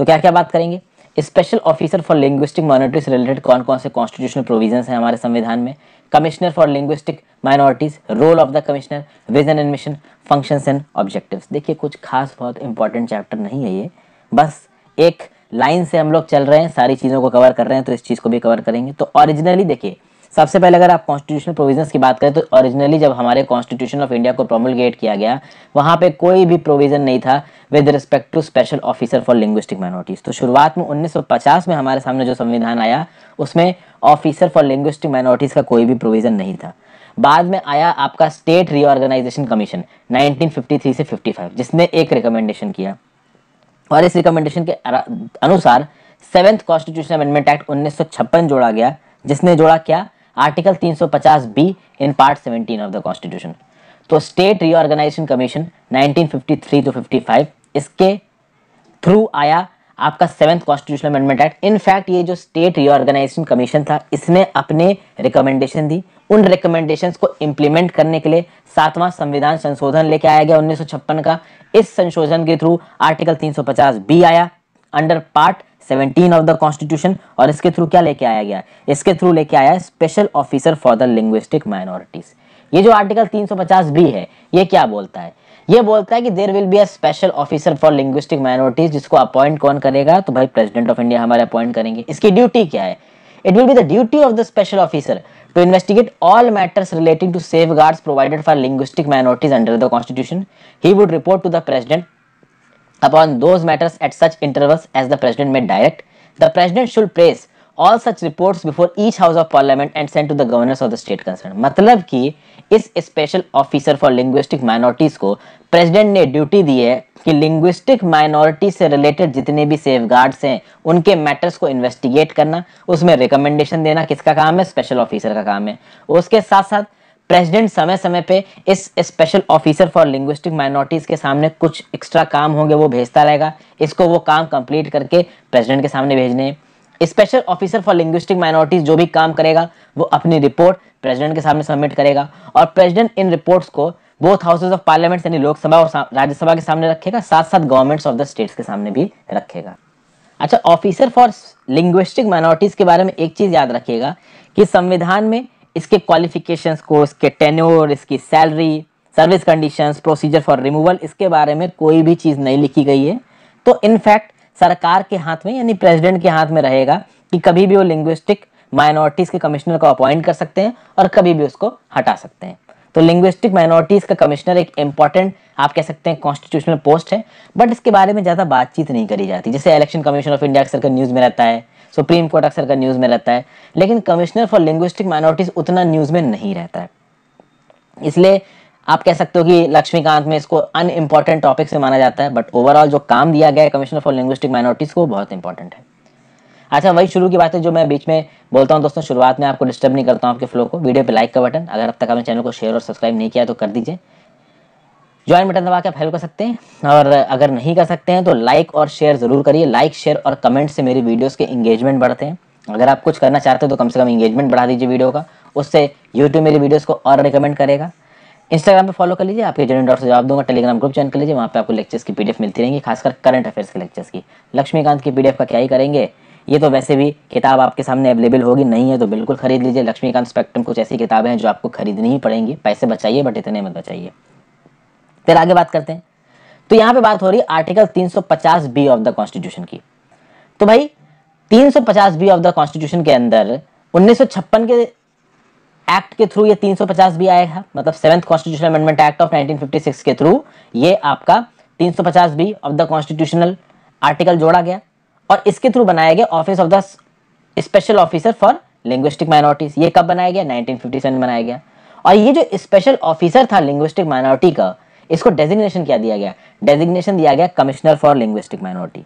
तो क्या क्या बात करेंगे, special officer for linguistic minorities से रिलेटेड कौन कौन से कॉन्स्टिट्यूशनल प्रोविजंस हैं हमारे संविधान में, commissioner for linguistic minorities, role of the commissioner, vision and mission, functions and objectives. देखिए कुछ खास बहुत इंपॉर्टेंट चैप्टर नहीं है ये, बस एक लाइन से हम लोग चल रहे हैं, सारी चीज़ों को कवर कर रहे हैं, तो इस चीज़ को भी कवर करेंगे। तो ओरिजिनली देखिए सबसे पहले अगर आप कॉन्स्टिट्यूशनल प्रोविजंस की बात करें तो ओरिजिनली जब हमारे कॉन्स्टिट्यूशन ऑफ इंडिया को प्रोमलगेट किया गया वहाँ पे कोई भी प्रोविजन नहीं था with respect to special officer for linguistic minorities. तो शुरुआत में 1950 में हमारे सामने जो संविधान आया उसमें ऑफिसर फॉर लिंग्विस्टिक माइनॉरिटीज का कोई भी प्रोविजन नहीं था। बाद में आया आपका स्टेट रीऑर्गेनाइजेशन कमीशन 1953 से 55 जिसने एक रिकमेंडेशन किया और इस रिकमेंडेशन के अनुसार 7th कॉन्स्टिट्यूशनल अमेंडमेंट एक्ट 1956 जोड़ा गया, जिसने जोड़ा क्या, article 350 be in part 17 of the constitution. तो स्टेट रीऑर्गेनाइजेशन कमीशन 1953 to 55 इसके थ्रू आया आपका 7th constitutional amendment act. In fact ये जो स्टेट रीऑर्गेनाइजेशन कमीशन था इसने अपने रिकमेंडेशन दी, उन रिकमेंडेशंस को इम्प्लीमेंट करने के लिए 7वां संविधान संशोधन लेके आया गया 1956 का। इस संशोधन के थ्रू आर्टिकल 350 बी आया under part 17 of the constitution और इसके थ्रू क्या लेके आया गया, इसके थ्रू लेके आया special officer for the linguistic minorities. ये जो आर्टिकल 350 बी है ये क्या बोलता है, ये बोलता है कि there will be a special officer for linguistic minorities, जिसको अपॉइंट कौन करेगा, तो भाई प्रेसिडेंट ऑफ इंडिया हमारे अपॉइंट करेंगे। इसकी ड्यूटी क्या है, it will be the duty of the special officer to investigate all matters relating to safeguards provided for linguistic minorities under the constitution. He would report to the president upon those matters at such intervals as the president may direct. The president should place all such reports before each house of parliament and send to the governors of the state concerned. मतलब कि इस special officer for linguistic minorities को president ने duty दी है कि linguistic minority से related जितने भी सेफगार्ड्स हैं उनके मैटर्स को इन्वेस्टिगेट करना, उसमें रिकमेंडेशन देना किसका काम है, स्पेशल ऑफिसर का काम है। उसके साथ साथ प्रेसिडेंट समय समय पे इस special officer for linguistic minorities के सामने कुछ एक्स्ट्रा काम होंगे वो भेजता रहेगा, इसको वो काम कंप्लीट करके प्रेसिडेंट के सामने भेजने। Special officer for linguistic minorities जो भी काम करेगा वो अपनी रिपोर्ट प्रेसिडेंट के सामने सबमिट करेगा और प्रेसिडेंट इन रिपोर्ट्स को बोथ हाउसेज ऑफ पार्लियामेंट यानी लोकसभा और राज्यसभा के सामने रखेगा, साथ साथ गवर्नमेंट्स ऑफ द स्टेट्स के सामने भी रखेगा। अच्छा, ऑफिसर फॉर लिंग्विस्टिक माइनॉरिटीज के बारे में एक चीज याद रखिएगा कि संविधान में इसके क्वालिफिकेशंस को, इसके टेन्योर, इसकी salary, service conditions, procedure for removal, इसके बारे में कोई भी चीज नहीं लिखी गई है। तो इनफैक्ट सरकार के हाथ में यानी प्रेसिडेंट के हाथ में रहेगा कि कभी भी वो लिंग्विस्टिक माइनॉरिटीज के कमिश्नर को अपॉइंट कर सकते हैं और कभी भी उसको हटा सकते हैं। तो लिंग्विस्टिक माइनॉरिटीज का कमिश्नर एक इंपॉर्टेंट आप कह सकते हैं कॉन्स्टिट्यूशनल पोस्ट है, बट इसके बारे में ज्यादा बातचीत नहीं करी जाती। जैसे इलेक्शन कमीशन ऑफ इंडिया अक्सर का न्यूज में रहता है, सुप्रीम कोर्ट अक्सर का न्यूज में रहता है, लेकिन कमिश्नर फॉर लिंग्विस्टिक माइनॉरिटीज उतना न्यूज में नहीं रहता है। इसलिए आप कह सकते हो कि लक्ष्मीकांत में इसको अनइम्पॉर्टेंट टॉपिक से माना जाता है, बट ओवरऑल जो काम दिया गया है कमिश्नर फॉर लिंग्विस्टिक माइनॉरिटीज को बहुत इंपॉर्टेंट है। अच्छा, वही शुरू की बात है जो मैं बीच में बोलता हूँ दोस्तों, शुरुआत में आपको डिस्टर्ब नहीं करता हूँ आपके फ्लो को। वीडियो पे लाइक का बटन, अगर अब तक आपने चैनल को शेयर और सब्सक्राइब नहीं किया तो कर दीजिए। ज्वाइन बटन दबा के आप हेल्प कर सकते हैं, और अगर नहीं कर सकते हैं तो लाइक और शेयर जरूर करिए। लाइक, शेयर और कमेंट से मेरी वीडियोस के इंगेजमेंट बढ़ते हैं। अगर आप कुछ करना चाहते हो तो कम से कम इंगेजमेंट बढ़ा दीजिए वीडियो का, उससे यूट्यूब मेरी वीडियोस को और रिकमेंड करेगा। इंस्टाग्राम पे फॉलो कर लीजिए, आपके जनरल डाउट से जवाब दूंगा। टेलीग्राम ग्रुप ज्वाइन कर लीजिए, वहाँ पे आपको लेक्चर्स की पीडीएफ मिलती रहेंगी, खासकर करंट अफेयर्स के लेक्चर्स की। लक्ष्मीकांत की पीडीएफ का क्या ही करेंगे, ये तो वैसे भी किताब आपके सामने अवेलेबल होगी, नहीं है तो बिल्कुल खरीद लीजिए। लक्ष्मीकांत स्पेक्ट्रम कुछ ऐसी किताबें हैं जो आपको खरीदनी ही पड़ेंगी, पैसे बचाइए बट इतने मत बचाइए। फिर आगे बात करते हैं। तो यहाँ पे बात हो रही है article 350 B of the constitution की। तो भाई 350 बी ऑफ द कॉन्स्टिट्यूशन के अंदर 1956 के एक्ट के थ्रू ये 350 बी आएगा, मतलब 7th constitutional amendment act of 1956 के थ्रू ये आपका 350 B of the constitutional article जोड़ा गया और इसके थ्रू बनाया गया office of the special officer for linguistic minorities. ये कब बनाया गया, 1957 में बनाया गया। और ये जो स्पेशल ऑफिसर था लिंग्विस्टिक माइनॉरिटी का, इसको डेजिग्नेशन क्या दिया गया, डेजिग्नेशन दिया गया कमिश्नर फॉर लिंग्विस्टिक माइनॉरिटी।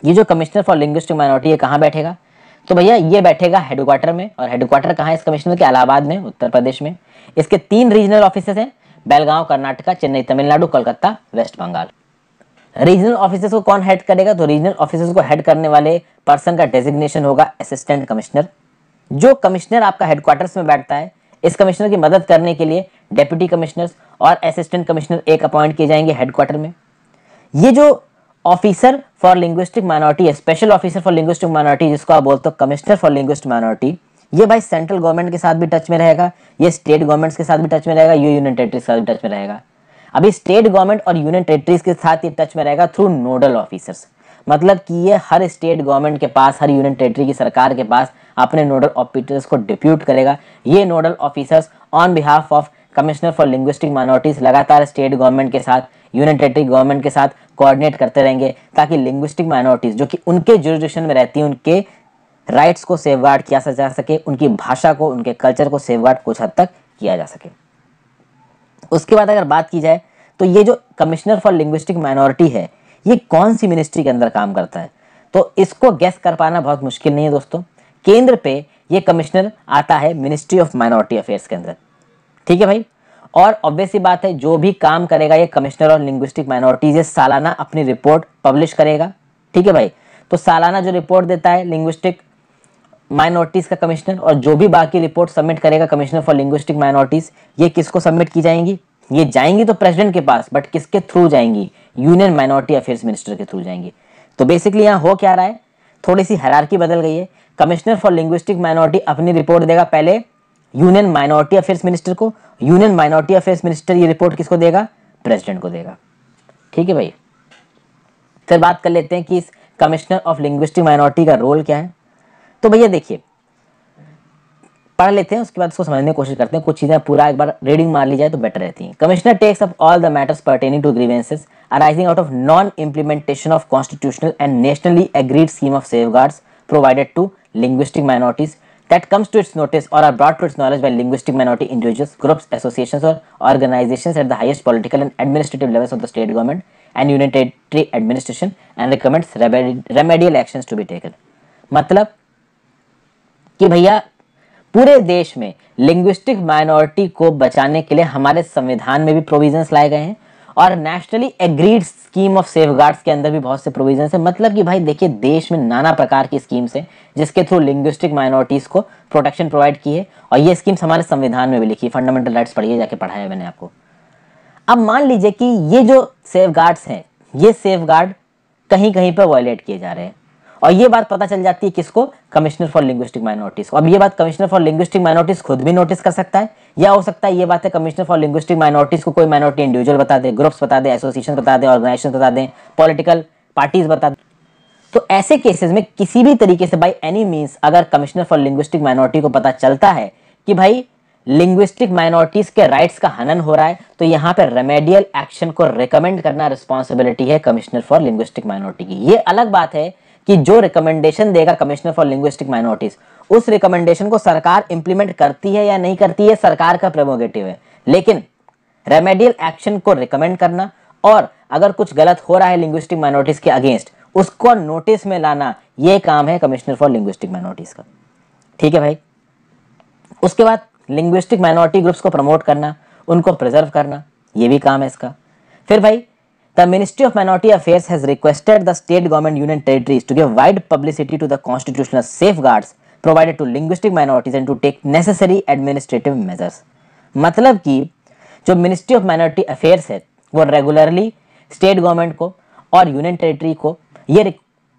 ये जो कमिश्नर फॉर लिंग्विस्टिक माइनॉरिटी है कहाँ बैठेगा, तो भैया ये बैठेगा हेडक्वार्टर में। और हेडक्वार्टर कहाँ है इस कमिश्नर के, इलाहाबाद में, उत्तर प्रदेश में। इसके 3 रीजनल ऑफिसेस हैं, बेलगांव कर्नाटका, चेन्नई तमिलनाडु, कोलकाता वेस्ट बंगाल। रीजनल ऑफिसर्स को कौन हेड करेगा, तो रीजनल ऑफिसर्स को हेड करने वाले पर्सन का डेजिग्नेशन होगा असिस्टेंट कमिश्नर। जो कमिश्नर आपका हेडक्वार्टर्स में बैठता है, इस कमिश्नर की मदद करने के लिए डेप्यूटी कमिश्नर्स और असिस्टेंट कमिश्नर एक अपॉइंट किए जाएंगे हेडक्वार्टर में। ये जो officer for linguistic minority, special officer for linguistic minority, जिसको आप बोलते हो कमिश्नर फॉर लिंग्विस्टिक माइनॉरिटी, ये भाई सेंट्रल गवर्नमेंट के साथ भी टच में रहेगा, ये स्टेट गवर्नमेंट्स के साथ भी टच में रहेगा, ये यूनियन टेरिटरीज के साथ भी टच में रहेगा। अभी स्टेट गवर्नमेंट और यूनियन टेरिटरीज के साथ ये टच में रहेगा थ्रू नोडल ऑफिसर्स, मतलब कि ये हर स्टेट गवर्नमेंट के पास, हर यूनियन टेरिटरी की सरकार के पास अपने नोडल ऑफिसर्स को डिप्यूट करेगा। ये nodal officers on behalf of commissioner for linguistic minorities लगातार स्टेट गवर्नमेंट के साथ, यूनियन टेरिटरी गवर्नमेंट के साथ कोऑर्डिनेट करते रहेंगे, ताकि लिंग्विस्टिक माइनॉरिटीज जो कि उनके जुरिडिक्शन में रहती हैं, उनके राइट्स को सेफगार्ड किया जा सके, उनकी भाषा को, उनके कल्चर को सेफगार्ड कुछ हद तक किया जा सके। उसके बाद अगर बात की जाए तो ये जो कमिश्नर फॉर लिंग्विस्टिक माइनॉरिटी है, ये कौन सी मिनिस्ट्री के अंदर काम करता है, तो इसको गेस कर पाना बहुत मुश्किल नहीं है दोस्तों। केंद्र पे ये कमिश्नर आता है मिनिस्ट्री ऑफ माइनॉरिटी अफेयर्स के अंदर, ठीक है भाई। और ऑब्वियस सी बात है, जो भी काम करेगा ये कमिश्नर ऑफ लिंग्विस्टिक माइनॉरिटीज, ये सालाना अपनी रिपोर्ट पब्लिश करेगा, ठीक है भाई। तो सालाना जो रिपोर्ट देता है लिंग्विस्टिक माइनॉरिटीज का कमिश्नर, और जो भी बाकी रिपोर्ट सबमिट करेगा कमिश्नर फॉर लिंग्विस्टिक माइनॉरिटीज, ये किसको सबमिट की जाएंगी, ये जाएंगी तो प्रेसिडेंट के पास, बट किसके थ्रू जाएंगी, यूनियन माइनॉरिटी अफेयर्स मिनिस्टर के थ्रू जाएंगी। तो बेसिकली यहाँ हो क्या रहा है, थोड़ी सी हायरार्की बदल गई है। कमिश्नर फॉर लिंग्विस्टिक माइनॉरिटी अपनी रिपोर्ट देगा पहले यूनियन माइनॉरिटी अफेयर्स मिनिस्टर को, यूनियन माइनॉरिटी अफेयर्स मिनिस्टर ये रिपोर्ट किसको देगा, प्रेसिडेंट को देगा, ठीक है भाई। फिर बात कर लेते हैं कि इस कमिश्नर ऑफ लिंग्विस्टिक माइनॉरिटी का रोल क्या है। तो भैया देखिए, पढ़ लेते हैं, उसके बाद उसको समझने की कोशिश करते हैं, कुछ चीजें पूरा एक बार रीडिंग मार ली जाए तो बेटर रहती हैं। Commissioner takes up all the matters pertaining to grievances arising out of non implementation of constitutional and nationally agreed scheme of safeguards provided to linguistic minorities that comes to its notice or are brought to its knowledge by linguistic minority individuals, groups, associations or organizations at the highest political and administrative levels of the state government and union territory administration and recommends remedial actions to be taken। मतलब कि भैया पूरे देश में linguistic minority को बचाने के लिए हमारे संविधान में भी प्रोविजंस लाए गए हैं, और nationally agreed scheme of safeguards के अंदर भी बहुत से प्रोविजंस है। मतलब कि भाई देखिए, देश में नाना प्रकार की स्कीम्स हैं जिसके थ्रू लिंग्विस्टिक माइनॉरिटीज को प्रोटेक्शन प्रोवाइड की है, और ये स्कीम्स हमारे संविधान में भी लिखी है। फंडामेंटल राइट्स पढ़िए, जाके पढ़ाया मैंने आपको। अब मान लीजिए कि ये जो सेफगार्ड्स हैं, ये सेफगार्ड कहीं कहीं पर वायलेट किए जा रहे हैं, और ये बात पता चल जाती है किसको, कमिश्नर फॉर लिंग्विस्टिक माइनॉरिटीज को। अब ये बात कमिश्नर फॉर लिंग्विस्टिक माइनॉरिटीज खुद भी नोटिस कर सकता है, या हो सकता है ये बात है कमिश्नर फॉर लिंग्विस्टिक माइनॉरिटीज को कोई माइनॉरिटी इंडिविजुअल बता दे, ग्रुप्स बता दे, एसोसिएशन बता दे, ऑर्गेनाइजेशन बता दें, पॉलिटिकल पार्टीज बता दें। तो ऐसे केसेस में किसी भी तरीके से बाय एनी मीन्स अगर कमिश्नर फॉर लिंग्विस्टिक माइनॉरिटी को पता चलता है कि भाई लिंग्विस्टिक माइनॉरिटीज के राइट्स का हनन हो रहा है, तो यहाँ पे रेमेडियल एक्शन को रिकमेंड करना रिस्पॉन्सिबिलिटी है कमिश्नर फॉर लिंग्विस्टिक माइनॉरिटी की। ये अलग बात है कि जो रिकमेंडेशन देगा कमिश्नर फॉर लिंग्विस्टिक माइनॉरिटीज, उस रिकमेंडेशन को सरकार इंप्लीमेंट करती है या नहीं करती है, सरकार का प्रेरोगेटिव है। लेकिन रेमेडियल एक्शन को रिकमेंड करना, और अगर कुछ गलत हो रहा है लिंग्विस्टिक माइनॉरिटीज के अगेंस्ट, उसको नोटिस में लाना, ये काम है कमिश्नर फॉर लिंग्विस्टिक माइनॉरिटीज का, ठीक है भाई। उसके बाद लिंग्विस्टिक माइनॉरिटी ग्रुप्स को प्रमोट करना, उनको प्रिजर्व करना, ये भी काम है इसका। फिर भाई The Ministry of Minority Affairs has requested the state government union territories to give wide publicity to the constitutional safeguards provided to linguistic minorities and to take necessary administrative measures। मतलब कि जो मिनिस्ट्री ऑफ माइनॉरिटी अफेयर्स है वो regularly state government को और union territory को ये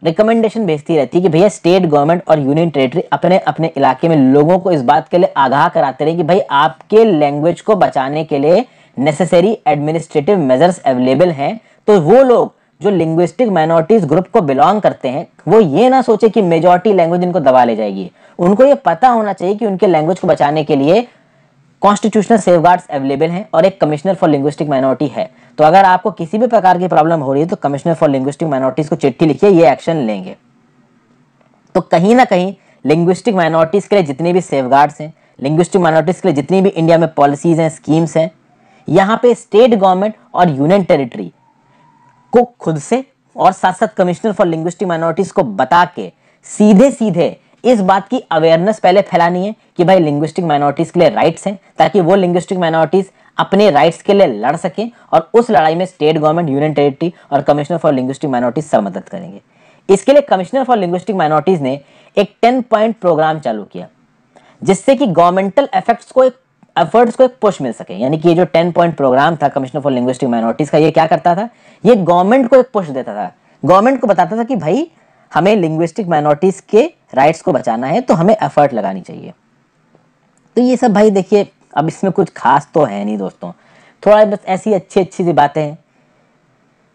recommendation भेजती रहती है कि भैया स्टेट गवर्नमेंट और यूनियन टेरिटरी अपने अपने इलाके में लोगों को इस बात के लिए आगाह कराते रहे कि भाई आपके लैंग्वेज को बचाने के लिए नेसेसरी एडमिनिस्ट्रेटिव मेजर्स अवेलेबल हैं। तो वो लोग जो लिंग्विस्टिक माइनॉरिटीज ग्रुप को बिलोंग करते हैं, वो ये ना सोचे कि मेजॉरिटी लैंग्वेज इनको दबा ले जाएगी। उनको ये पता होना चाहिए कि उनके लैंग्वेज को बचाने के लिए कॉन्स्टिट्यूशनल सेफगार्ड्स अवेलेबल हैं और एक कमिश्नर फॉर लिंग्विस्टिक माइनॉरिटी है। तो अगर आपको किसी भी प्रकार की प्रॉब्लम हो रही है तो कमिश्नर फॉर लिंग्विस्टिक माइनॉरिटीज को चिट्ठी लिखिए, ये एक्शन लेंगे। तो कहीं ना कहीं लिंग्विस्टिक माइनॉरिटीज के लिए जितने भी सेफगार्ड्स हैं, लिंग्विस्टिक माइनॉरिटीज के लिए जितनी भी इंडिया में पॉलिसीज हैं, स्कीम्स हैं, यहाँ पे स्टेट गवर्नमेंट और यूनियन टेरिटरी को खुद से और साथ साथ कमिश्नर फॉर लिंग्विस्टिक माइनॉरिटीज को बता के सीधे सीधे इस बात की अवेयरनेस पहले फैलानी है कि भाई लिंग्विस्टिक माइनॉरिटीज के लिए राइट्स हैं, ताकि वो लिंग्विस्टिक माइनॉरिटीज अपने राइट्स के लिए लड़ सकें, और उस लड़ाई में स्टेट गवर्नमेंट, यूनियन टेरिटरी और कमिश्नर फॉर लिंग्विस्टिक माइनॉरिटीज सब मदद करेंगे। इसके लिए कमिश्नर फॉर लिंग्विस्टिक माइनॉरिटीज ने एक 10 पॉइंट प्रोग्राम चालू किया, जिससे कि गवर्नमेंटल एफर्ट्स को एक पुश मिल सके। यानी कि ये जो 10 पॉइंट प्रोग्राम था कमिश्नर फॉर लिंग्विस्टिक माइनॉरिटीज का, ये क्या करता था, ये गवर्नमेंट को एक पुश देता था गवर्नमेंट को बताता था कि भाई हमें लिंग्विस्टिक माइनॉरिटीज के राइट्स को बचाना है तो हमें एफर्ट लगानी चाहिए। तो ये सब भाई देखिए, अब इसमें कुछ खास तो है नहीं दोस्तों, थोड़ा बस ऐसी अच्छी अच्छी सी बातें हैं।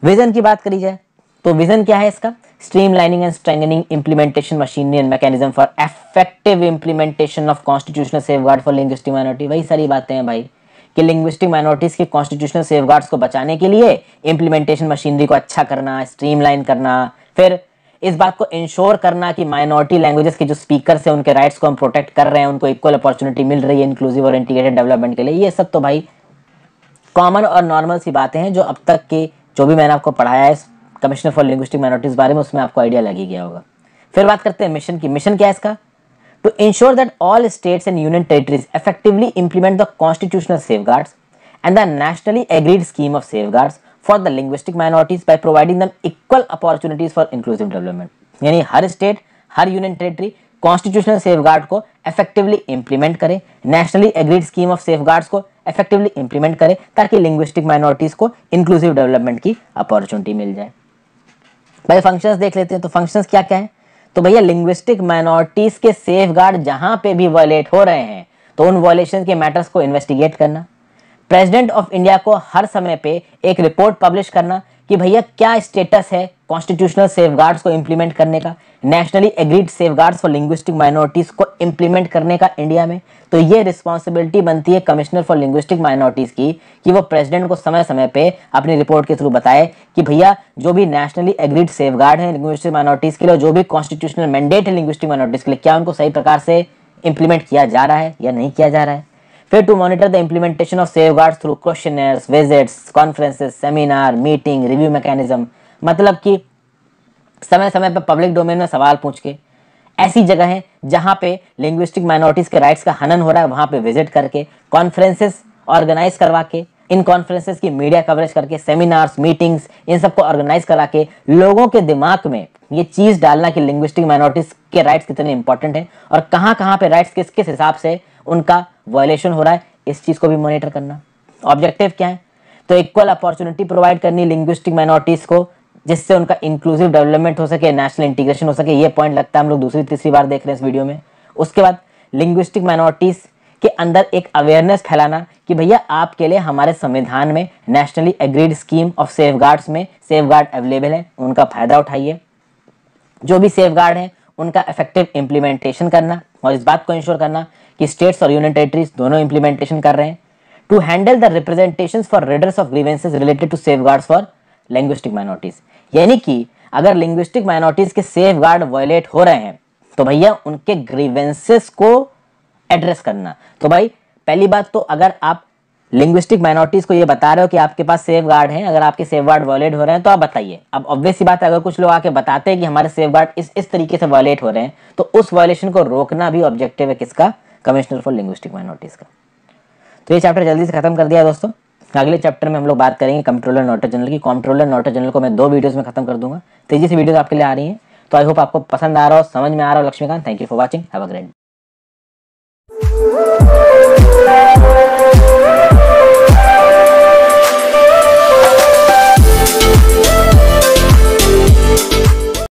विजन की बात करी जाए तो विजन क्या है इसका, streamlining and strengthening implementation machinery and mechanism for effective implementation of constitutional safeguard for linguistic minority. वही सारी बातें हैं भाई कि लिंग्विस्टिक माइनॉरिटीज के कॉन्स्टिट्यूशनल सेफगार्ड्स को बचाने के लिए इम्प्लीमेंटेशन मशीनरी को अच्छा करना, स्ट्रीमलाइन करना, फिर इस बात को इंश्योर करना कि माइनॉरिटी लैंग्वेजेस के जो स्पीकर्स हैं उनके राइट्स को हम प्रोटेक्ट कर रहे हैं, उनको इक्वल अपॉर्चुनिटी मिल रही है इंक्लूसिव और इंटीग्रेटेड डेवलपमेंट के लिए। ये सब तो भाई कॉमन और नॉर्मल सी बातें हैं जो अब तक के जो भी मैंने आपको पढ़ाया है कमिश्नर फॉर लिंग्विस्टिक माइनॉरिटीज बारे में, उसमें आपको आइडिया लग ही गया होगा। फिर बात करते हैं मिशन की। मिशन क्या है इसका, to ensure that all states and union territories effectively implement the constitutional safeguards and the nationally agreed scheme of safeguards for the linguistic minorities by providing them equal opportunities for inclusive development. यानी हर state, हर union territory constitutional safeguard को effectively implement करे, nationally agreed scheme of safeguards को effectively implement करे, ताकि linguistic minorities को inclusive development की अपॉर्चुनिटी मिल जाए। भाई फंक्शंस देख लेते हैं, तो फंक्शंस क्या क्या है। तो भैया लिंग्विस्टिक माइनॉरिटीज के सेफगार्ड जहां पे भी वायलेट हो रहे हैं तो उन वायलेशन के मैटर्स को इन्वेस्टिगेट करना, प्रेसिडेंट ऑफ इंडिया को हर समय पे एक रिपोर्ट पब्लिश करना कि भैया क्या स्टेटस है कॉन्स्टिट्यूशनल सेफगार्ड्स को इंप्लीमेंट करने का, nationally agreed safeguards for linguistic minorities को इंप्लीमेंट करने का इंडिया में। तो ये रिस्पॉन्सिबिलिटी बनती है कमिश्नर फॉर लिंग्विस्टिक माइनॉरिटीज की कि वो प्रेसिडेंट को समय समय पे अपनी रिपोर्ट के थ्रू बताए कि भैया जो भी नेशनली एग्रीड सेफगार्ड है लिंग्विस्टिक माइनॉरिटीज के लिए, जो भी कॉन्स्टिट्यूशनल मैंडेट है लिंग्विस्टिक माइनॉरिटीज के लिए, क्या उनको सही प्रकार से इंप्लीमेंट किया जा रहा है या नहीं किया जा रहा है। फिर to monitor the implementation of safeguards through questionnaires, visits, conferences, seminar, meeting, review mechanism. मतलब कि समय समय पर पब्लिक डोमेन में सवाल पूछ के, ऐसी जगह है जहां पे लिंग्विस्टिक माइनॉरिटीज के राइट्स का हनन हो रहा है वहां पे विजिट करके, कॉन्फ्रेंसेस ऑर्गेनाइज करवा के, इन कॉन्फ्रेंसेस की मीडिया कवरेज करके, सेमिनार्स, मीटिंग्स, इन सबको ऑर्गेनाइज करा के लोगों के दिमाग में ये चीज डालना कि लिंग्विस्टिक माइनॉरिटीज के राइट्स कितने इंपॉर्टेंट हैं और कहाँ कहाँ पे राइट्स किस किस हिसाब से उनका वायलेशन हो रहा है, इस चीज को भी मॉनिटर करना। ऑब्जेक्टिव क्या है, तो इक्वल अपॉर्चुनिटी प्रोवाइड करनी लिंग्विस्टिक माइनॉरिटीज को, जिससे उनका इंक्लूसिव डेवलपमेंट हो सके, नेशनल इंटीग्रेशन हो सके। ये पॉइंट लगता है हम लोग दूसरी तीसरी बार देख रहे हैं इस वीडियो में। उसके बाद लिंग्विस्टिक माइनॉरिटीज के अंदर एक अवेयरनेस फैलाना कि भैया आपके लिए हमारे संविधान में nationally agreed scheme of safeguards में सेफगार्ड अवेलेबल है, उनका फायदा उठाइए। जो भी सेफगार्ड है उनका इफेक्टिव इम्प्लीमेंटेशन करना और इस बात को इंश्योर करना कि स्टेट्स और यूनियन टेरिटरीज दोनों इम्प्लीमेंटेशन कर रहे हैं। To handle the representations for redress of grievances related to safeguards for linguistic minorities. यानी कि अगर लिंग्विस्टिक माइनॉरिटीज के सेफगार्ड वायलेट हो रहे हैं तो भैया उनके ग्रीवेंसेस को एड्रेस करना। तो भाई पहली बात तो अगर आप लिंग्विस्टिक माइनॉरिटीज को ये बता रहे हो कि आपके पास सेफगार्ड है, अगर आपके सेफगार्ड वायलेट हो रहे हैं तो आप बताइए। अब ऑब्वियस सी बात है, अगर कुछ लोग आके बताते हैं कि हमारे सेफगार्ड इस तरीके से वायलेट हो रहे हैं तो उस वायलेशन को रोकना भी ऑब्जेक्टिव है किसका, कमिश्नर फॉर लिंग्विस्टिक माइनॉरिटीज का। तो ये चैप्टर जल्दी से खत्म कर दिया दोस्तों। अगले चैप्टर में हम लोग बात करेंगे कंप्ट्रोलर नोटर जनरल की। कंप्ट्रोलर नोटर जनरल को मैं 2 वीडियोस में खत्म कर दूंगा। तेजी से वीडियोस आपके लिए आ रही हैं, तो आई होप आपको पसंद आ रहा हो, समझ में आ रहा हो। Laxmikant, thank you for watching, have a great day.